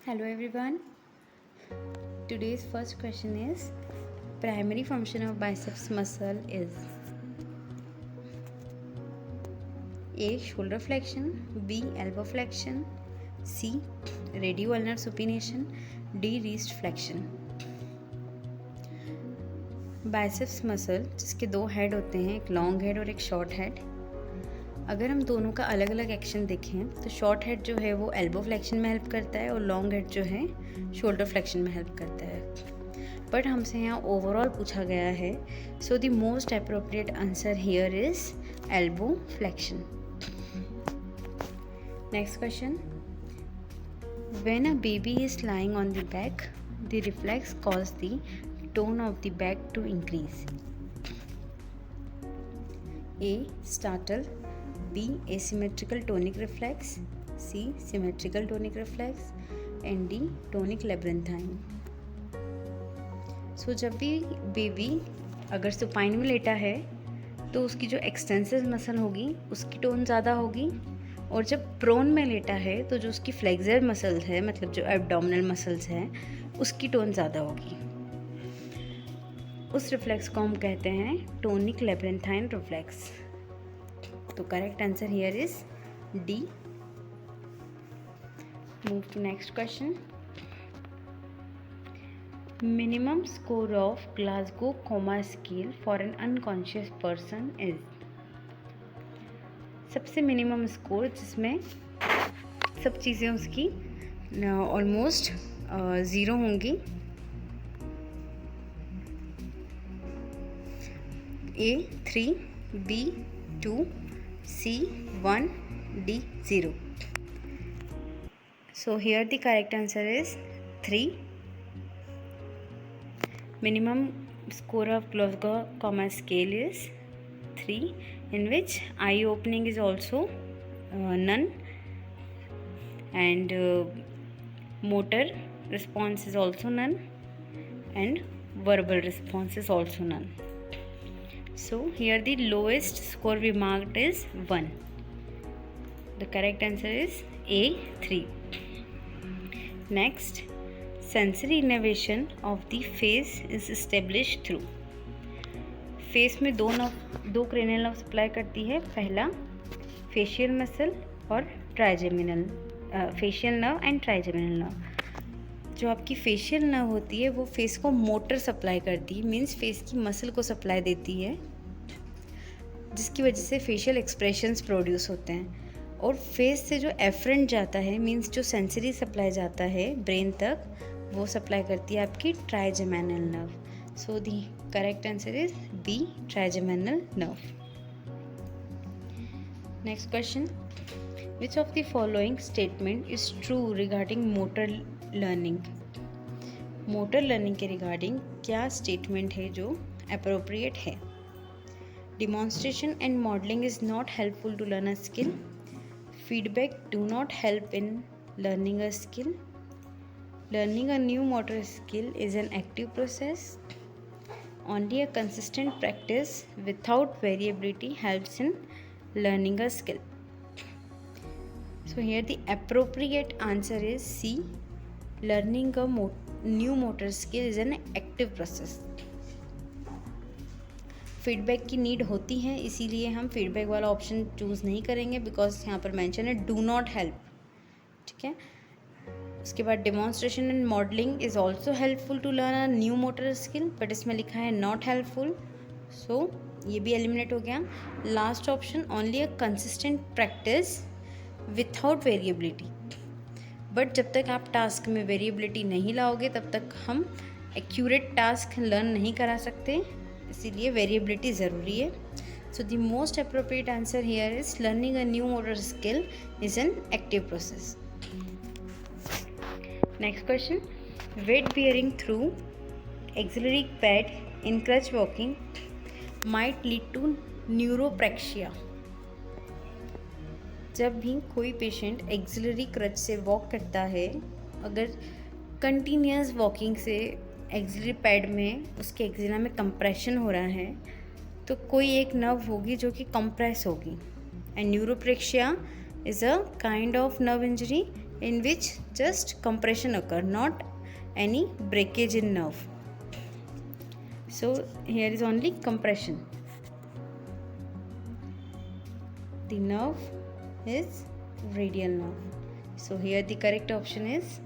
Hello everyone. Today's first question is primary function of biceps muscle is A. Shoulder flexion, B. Elbow flexion, C. Radioulnar supination, D. wrist flexion. Biceps muscle जिसके दो head होते हैं, एक long head और एक short head. अगर हम दोनों का अलग अलग एक्शन देखें तो शॉर्ट हेड जो है वो एल्बो फ्लेक्शन में हेल्प करता है और लॉन्ग हेड जो है शोल्डर फ्लेक्शन में हेल्प करता है। बट हमसे यहाँ ओवरऑल पूछा गया है, so the most appropriate answer here is elbow flexion. Next question, when a baby is lying on the back the reflex cause the tone of the back to increase. A. Startle, B. Asymmetrical tonic reflex, C. Symmetrical tonic reflex, and D. Tonic labyrinthine. So जब भी baby अगर supine में लेटा है तो उसकी जो extensive muscle होगी उसकी टोन ज़्यादा होगी, और जब प्रोन में लेटा है तो जो उसकी फ्लेक्सर मसल्स है, मतलब जो एब्डोमिनल मसल्स हैं, उसकी टोन ज़्यादा होगी। उस रिफ्लेक्स को हम कहते हैं टोनिक लेब्रेंथाइन रिफ्लेक्स। तो correct answer here is D. Move to next question, minimum score of Glasgow coma scale for an unconscious person is. सबसे मिनिमम स्कोर जिसमें सब चीज़ें उसकी ऑलमोस्ट 0 होंगी। A 3, B 2, C 1, D 0. So here the correct answer is 3. Minimum score of Glasgow Coma scale is 3, in which eye opening is also none, and motor response is also none, and verbal response is also none. So here the lowest score we marked is 1. The correct answer is A 3. Next, sensory innervation of the face is established through. Face में दो cranial nerve supply करती है, पहला facial muscle और trigeminal, facial nerve and trigeminal nerve. जो आपकी facial nerve होती है वो फेस को मोटर सप्लाई करती है, मीन्स फेस की मसल को सप्लाई देती है, जिसकी वजह से फेशियल एक्सप्रेशंस प्रोड्यूस होते हैं। और फेस से जो एफरेंट जाता है, मीन्स जो सेंसरी सप्लाई जाता है ब्रेन तक, वो सप्लाई करती है आपकी trigeminal nerve. So the correct answer is B, trigeminal nerve. Next question, which of the following statement is true regarding motor learning. Motor learning के रिगार्डिंग क्या स्टेटमेंट है जो अप्रोप्रिएट है। Demonstration and modeling is not helpful to learn a skill. Feedback do not help in learning a skill. Learning a new motor skill is an active process. Only a consistent practice without variability helps in learning a skill. So here the appropriate answer is C. Learning a new motor skill is an active process. Feedback की need होती है, इसीलिए हम feedback वाला option choose नहीं करेंगे, because यहाँ पर मेंशन है डू नॉट हेल्प। ठीक है, उसके बाद demonstration and modelling is also helpful to learn a new motor skill, but इसमें लिखा है नॉट हेल्पफुल, सो ये भी एलिमिनेट हो गया। Last option, only a consistent practice without variability. But जब तक आप टास्क में वेरिएबिलिटी नहीं लाओगे तब तक हम एक्यूरेट टास्क लर्न नहीं करा सकते, इसीलिए वेरिएबिलिटी ज़रूरी है। So the most appropriate answer here is learning a new motor skill is an active process. Next question, weight bearing through axillary pad in crutch walking might lead to neuropraxia. जब भी कोई patient axillary crutch से walk करता है, अगर continuous walking से axillary pad में उसके एक्सिला में कंप्रेशन हो रहा है तो कोई एक नर्व होगी जो कि कंप्रेस होगी, and न्यूरोप्रेक्शिया is a kind of nerve injury in which just compression occur, not any breakage in nerve. So here is only compression. The nerve is radial nerve. So here the correct option is